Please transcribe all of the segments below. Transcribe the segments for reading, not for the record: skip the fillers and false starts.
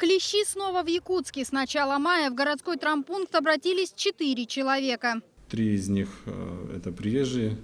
Клещи снова в Якутске. С начала мая в городской травмпункт обратились 4 человека. 3 из них это приезжие,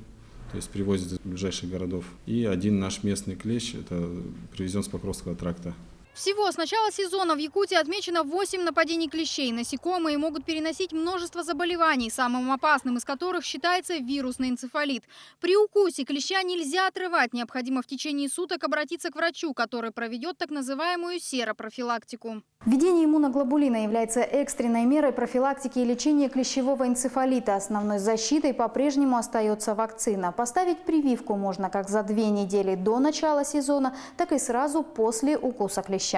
то есть привозят из ближайших городов. И один наш местный клещ, это привезен с Покровского тракта. Всего с начала сезона в Якутии отмечено 8 нападений клещей. Насекомые могут переносить множество заболеваний, самым опасным из которых считается вирусный энцефалит. При укусе клеща нельзя отрывать. Необходимо в течение суток обратиться к врачу, который проведет так называемую серопрофилактику. Введение иммуноглобулина является экстренной мерой профилактики и лечения клещевого энцефалита. Основной защитой по-прежнему остается вакцина. Поставить прививку можно как за 2 недели до начала сезона, так и сразу после укуса клеща.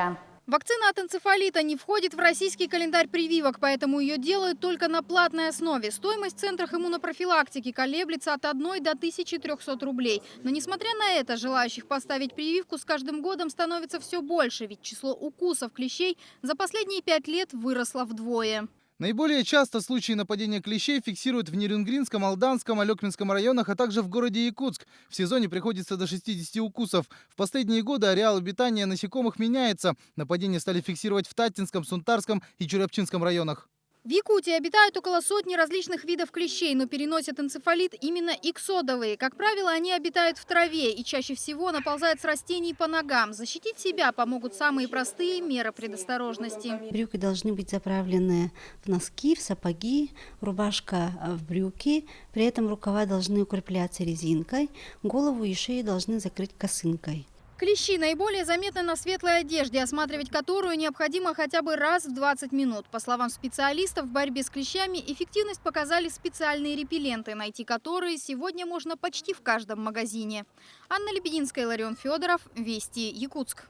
Вакцина от энцефалита не входит в российский календарь прививок, поэтому ее делают только на платной основе. Стоимость в центрах иммунопрофилактики колеблется от 1 до 1300 рублей. Но несмотря на это, желающих поставить прививку с каждым годом становится все больше, ведь число укусов клещей за последние 5 лет выросло вдвое. Наиболее часто случаи нападения клещей фиксируют в Нерюнгринском, Алданском, Алекминском районах, а также в городе Якутск. В сезоне приходится до 60 укусов. В последние годы ареал обитания насекомых меняется. Нападения стали фиксировать в Татинском, Сунтарском и Чуряпчинском районах. В Якутии обитают около 100 различных видов клещей, но переносят энцефалит именно иксодовые. Как правило, они обитают в траве и чаще всего наползают с растений по ногам. Защитить себя помогут самые простые меры предосторожности. Брюки должны быть заправлены в носки, в сапоги, рубашка в брюки. При этом рукава должны укрепляться резинкой, голову и шею должны закрыть косынкой. Клещи наиболее заметны на светлой одежде, осматривать которую необходимо хотя бы раз в 20 минут. По словам специалистов, в борьбе с клещами эффективность показали специальные репелленты, найти которые сегодня можно почти в каждом магазине. Анна Лебединская, Ларион Федоров, Вести, Якутск.